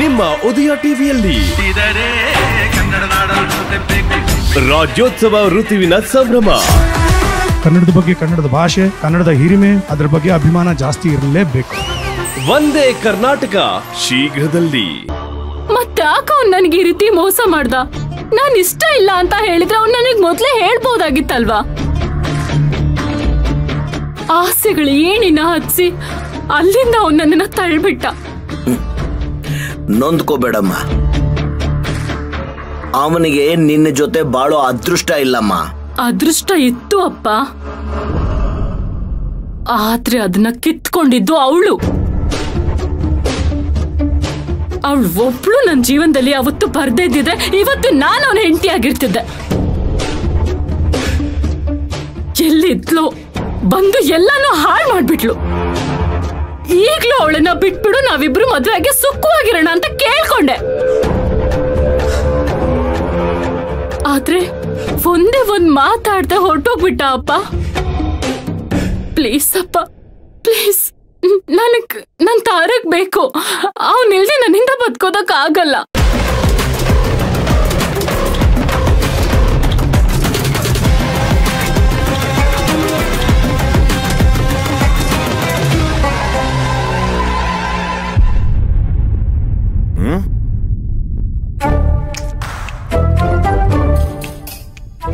ನಿಮ್ಮ ಉದಯ ಟಿವಿಯಲ್ಲಿ ರಾಜ್ಯೋತ್ಸವ ಋತುವಿನ ಸಂಭ್ರಮ. ಕನ್ನಡದ ಬಗ್ಗೆ, ಕನ್ನಡದ ಭಾಷೆ, ಕನ್ನಡದ ಹಿರಿಮೆ, ಅದರ ಬಗ್ಗೆ ಅಭಿಮಾನ ಜಾಸ್ತಿ ಇರಲೇಬೇಕು. ಒಂದೇ ಕರ್ನಾಟಕ ಶೀಘ್ರದಲ್ಲಿ. ಮತ್ತೆ ಅವ್ನು ನನಗೆ ಈ ರೀತಿ ಮೋಸ ಮಾಡ್ದ? ನಾನು ಇಷ್ಟ ಇಲ್ಲ ಅಂತ ಹೇಳಿದ್ರೆ ಅವ್ನು ನನಗೆ ಮೊದ್ಲೇ ಹೇಳ್ಬೋದಾಗಿತ್ತಲ್ವಾ? ಆಸೆಗಳು ಏನಿನ ಹತ್ಸಿ ಅಲ್ಲಿಂದ ಅವ್ನು ನನ್ನನ್ನ ತಳ್ಬಿಟ್ಟ. ನೊಂದ್ಕೋಬೇಡಮ್ಮ, ಅವನಿಗೆ ನಿನ್ನ ಜೊತೆ ಬಾಳೋ ಅದೃಷ್ಟ ಇಲ್ಲಮ್ಮ. ಅದೃಷ್ಟ ಇತ್ತು ಅಪ್ಪ, ಆದ್ರೆ ಅದನ್ನ ಕಿತ್ಕೊಂಡಿದ್ದು ಅವಳು ಒಬ್ಳು ನನ್ನ ಜೀವನದಲ್ಲಿ ಅವತ್ತು ಬರ್ದೇ ಇದ್ದಿದ್ರೆ ಇವತ್ತು ನಾನು ಅವನ ಹೆಂಡತಿ ಆಗಿರ್ತಿದ್ದೆ. ಎಲ್ಲಿದ್ಲು ಬಂದು ಎಲ್ಲಾನು ಹಾಳು ಮಾಡ್ಬಿಟ್ಲು. ಈಗ್ಲೂ ಅವಳನ್ನ ಬಿಟ್ಬಿಡು, ನಾವಿಬ್ರು ಮದುವೆಗೆ ಸುಖವಾಗಿರೋಣ ಅಂತ ಕೇಳ್ಕೊಂಡೆ. ಆದ್ರೆ ಒಂದೇ ಒಂದ್ ಮಾತಾಡ್ದೆ ಹೊರಟೋಗ್ಬಿಟ್ಟ ಅಪ್ಪ. ಪ್ಲೀಸ್ ಅಪ್ಪ, ಪ್ಲೀಸ್, ನನ್ ತಾರಕ್ ಬೇಕು. ಅವನಿಲ್ದೆ ನನ್ನಿಂದ ಬದುಕೋದಕ್ ಆಗಲ್ಲ.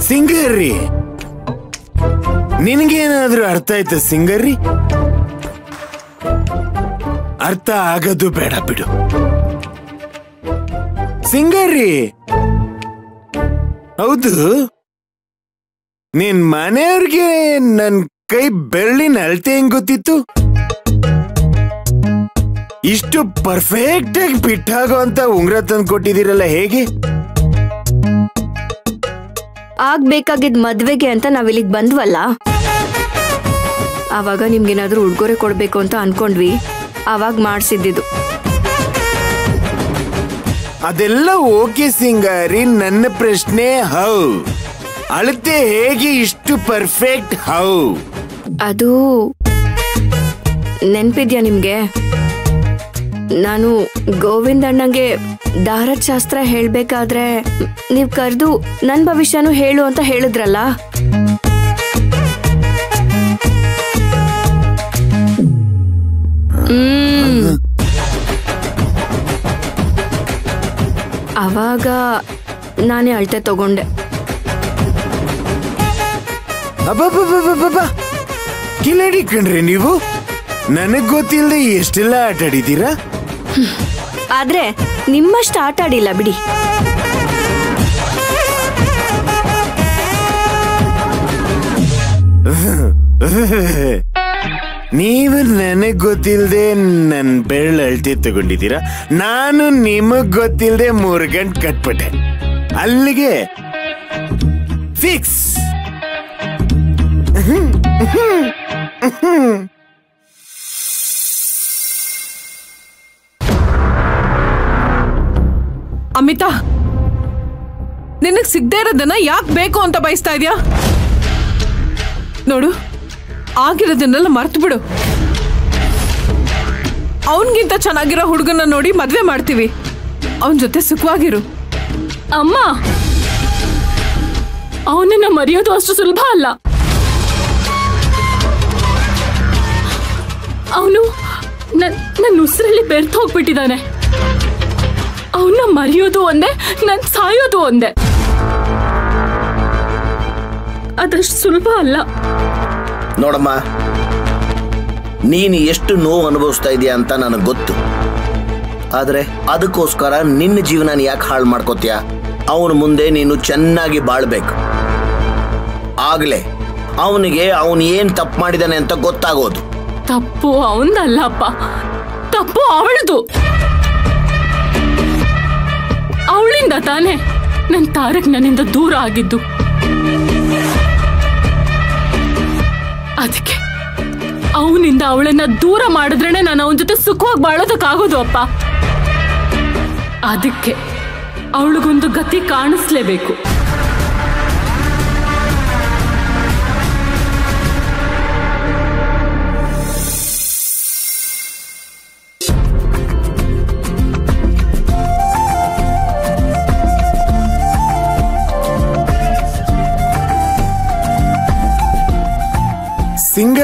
ಸಿಂಗರ್ರಿ, ನಿನಗೇನಾದ್ರೂ ಅರ್ಥ ಆಯ್ತ ಸಿಂಗರ್ರಿ? ಅರ್ಥ ಆಗೋದು ಬೇಡ ಬಿಡು ಸಿಂಗರ್ರಿ. ಹೌದು, ನಿನ್ ಮನೆಯವ್ರಿಗೆ ನನ್ ಕೈ ಬೆರಳಿನ ಅಳತೆ ಹೆಂಗ್ ಗೊತ್ತಿತ್ತು? ಇಷ್ಟು ಪರ್ಫೆಕ್ಟ್ ಆಗಿ ಬಿಟ್ಟಾಗೋ ಅಂತ ಉಂಗ್ರ ತಂದು ಕೊಟ್ಟಿದ್ದೀರಲ್ಲ, ಹೇಗೆ? ಆಗ್ಬೇಕಾಗಿದ್ ಮದ್ವೆಗೆ ಅಂತ ನಾವಿಲ್ಲಿಗೆ ಬಂದ್ವಲ್ಲ, ಆವಾಗ ನಿಮ್ಗೇನಾದ್ರೂ ಉಡುಗೊರೆ ಕೊಡ್ಬೇಕು ಅಂತ ಅನ್ಕೊಂಡ್ವಿ, ಆವಾಗ ಮಾಡ್ಸಿದ್ದು. ಅದೆಲ್ಲ ಓಕೆ ಸಿಂಗಾರಿ. ನನ್ನ ಪ್ರಶ್ನೆ ಹೌ ಅಳತೆ ಹೇಗೆ ಇಷ್ಟು ಪರ್ಫೆಕ್ಟ್? ಹೌ ಅದು ನೆನ್ಪಿದ್ಯಾ ನಿಮ್ಗೆ? ನಾನು ಗೋವಿಂದ ಅಣ್ಣಂಗೆ ದಾರದ ಶಾಸ್ತ್ರ ಹೇಳ್ಬೇಕಾದ್ರೆ ನೀವ್ ಕರೆದು ನನ್ ಭವಿಷ್ಯನೂ ಹೇಳು ಅಂತ ಹೇಳಿದ್ರಲ್ಲ, ಅವಾಗ ನಾನೇ ಅಳತೆ ತಗೊಂಡೆ. ಕಿಲಾಡಿ ಕಣ್ರಿ ನೀವು. ನನಗ್ ಗೊತ್ತಿಲ್ಲದೆ ಎಷ್ಟೆಲ್ಲ ಆಟ ಆಡಿದ್ದೀರಾ. ಆದ್ರೆ ನಿಮ್ಮಷ್ಟು ಆಟ ಆಡಿಲ್ಲ ಬಿಡಿ. ನೀವು ನನಗ್ ಗೊತ್ತಿಲ್ಲದೆ ನನ್ ಬೆರಳು ಅಳತೆ ತಗೊಂಡಿದ್ದೀರಾ. ನಾನು ನಿಮಗ್ ಗೊತ್ತಿಲ್ಲದೆ 3 ಗಂಟೆ ಕಟ್ಬಿಟ್ಟೆ. ಅಲ್ಲಿಗೆ ಫಿಕ್ಸ್. ಅಮಿತಾ, ನಿನಗ್ ಸಿಗದೆ ಇರೋದನ್ನ ಯಾಕೆ ಬೇಕು ಅಂತ ಬಯಸ್ತಾ ಇದ್ಯಾ? ನೋಡು, ಆಗಿರೋದನ್ನೆಲ್ಲ ಮರ್ತು ಬಿಡು. ಅವನ್ಗಿಂತ ಚೆನ್ನಾಗಿರೋ ಹುಡುಗನ ನೋಡಿ ಮದ್ವೆ ಮಾಡ್ತೀವಿ. ಅವನ್ ಜೊತೆ ಸುಖವಾಗಿರು. ಅಮ್ಮ, ಅವನನ್ನ ಮರೆಯೋದು ಅಷ್ಟು ಸುಲಭ ಅಲ್ಲ. ಅವನು ನನ್ನ ಉಸಿರಲ್ಲಿ ಬೆರ್ತು ಹೋಗ್ಬಿಟ್ಟಿದ್ದಾನೆ. ಅವನ್ನ ಮರೆಯೋದು ಒಂದೇ, ನನ್ ಸಾಯೋದು ಒಂದೇ. ಅದಷ್ಟು ಸುಲಭ ಅಲ್ಲ. ನೋಡಮ್ಮ, ನೀನು ಎಷ್ಟು ನೋವು ಅನುಭವಿಸ್ತಾ ಇದೀಯ ಅಂತ ನನಗೆ ಗೊತ್ತು. ಆದ್ರೆ ಅದಕ್ಕೋಸ್ಕರ ನಿನ್ನ ಜೀವನ ಯಾಕೆ ಹಾಳು ಮಾಡ್ಕೋತೀಯ? ಅವನ ಮುಂದೆ ನೀನು ಚೆನ್ನಾಗಿ ಬಾಳ್ಬೇಕು. ಆಗ್ಲೇ ಅವನಿಗೆ ಅವನು ಏನ್ ತಪ್ಪು ಮಾಡಿದಾನೆ ಅಂತ ಗೊತ್ತಾಗೋದು. ತಪ್ಪು ಅವನದಲ್ಲಪ್ಪ, ತಪ್ಪು ಅವಳದು. ಅವಳಿಂದ ತಾನೇ ನನ್ನ ತಾರಕ್ ನನ್ನಿಂದ ದೂರ ಆಗಿದ್ದು. ಅದಕ್ಕೆ ಅವನಿಂದ ಅವಳನ್ನ ದೂರ ಮಾಡಿದ್ರೇನೆ ನಾನು ಅವನ ಜೊತೆ ಸುಖವಾಗಿ ಬಾಳೋದಕ್ಕಾಗೋದು ಅಪ್ಪ. ಅದಕ್ಕೆ ಅವಳಿಗೊಂದು ಗತಿ ಕಾಣಿಸ್ಲೇಬೇಕು.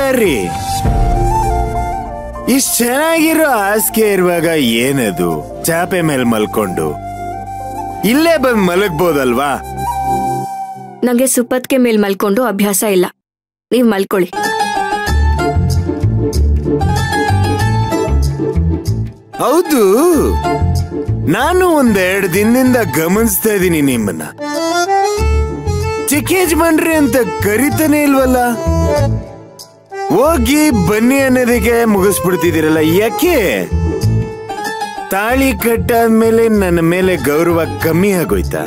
ಜವಾಬ್ದಾರಿ. ಇಷ್ಟ ಚೆನ್ನಾಗಿರೋ ಹಾಸಿಗೆ ಇರುವಾಗ ಏನದು ಚಾಪೆ ಮೇಲೆ ಮಲ್ಕೊಂಡು ಇಲ್ಲೇ ಬಂದ್ ಮಲಗ್ಬೋದಲ್ವಾ? ನಂಗೆ ಸುಪ್ಪತ್ಗೆ ಮೇಲ್ ಮಲ್ಕೊಂಡು ಅಭ್ಯಾಸ ಇಲ್ಲ. ನೀವ್ ಮಲ್ಕೊಳ್ಳಿ. ಹೌದು, ನಾನು ಒಂದೆರಡು ದಿನದಿಂದ ಗಮನಿಸ್ತಾ ಇದ್ದೀನಿ ನಿಮ್ಮನ್ನ. ಚಿಕ್ಕ ಯಜಮಾನ್ರಿ ಅಂತ ಕರಿತಾನೆ ಇಲ್ವಲ್ಲ? ಹೋಗಿ ಬನ್ನಿ ಅನ್ನೋದಕ್ಕೆ ಮುಗಿಸ್ಬಿಡ್ತಿದ್ದೀರಲ್ಲ, ಯಾಕೆ? ತಾಳಿ ಕಟ್ಟಾದ್ಮೇಲೆ ನನ್ನ ಮೇಲೆ ಗೌರವ ಕಮ್ಮಿ ಆಗೋಯ್ತಾ?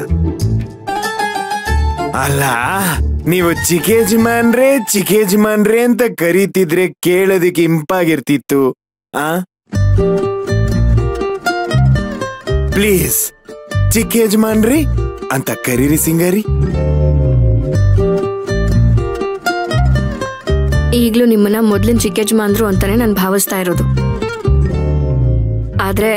ಅಲ್ಲ, ನೀವು ಚಿಕ್ಕ ಯಜಮಾನ್ರೆ ಅಂತ ಕರೀತಿದ್ರೆ ಕೇಳೋದಕ್ಕೆ ಇಂಪಾಗಿರ್ತಿತ್ತು. ಪ್ಲೀಸ್ ಚಿಕ್ಕ ಯಜಮಾನ್ರಿ ಅಂತ ಕರೀರಿ ಸಿಂಗಾರಿ. ಈಗ್ಲೂ ನಿಮ್ಮನ್ನ ಮೊದ್ಲಿನ ಚಿಕ್ಕ ಯಜಮಾನ್ರು ಅಂತಾನೆ ನಾನು ಭಾವಿಸ್ತಾ ಇರೋದು. ಆದ್ರೆ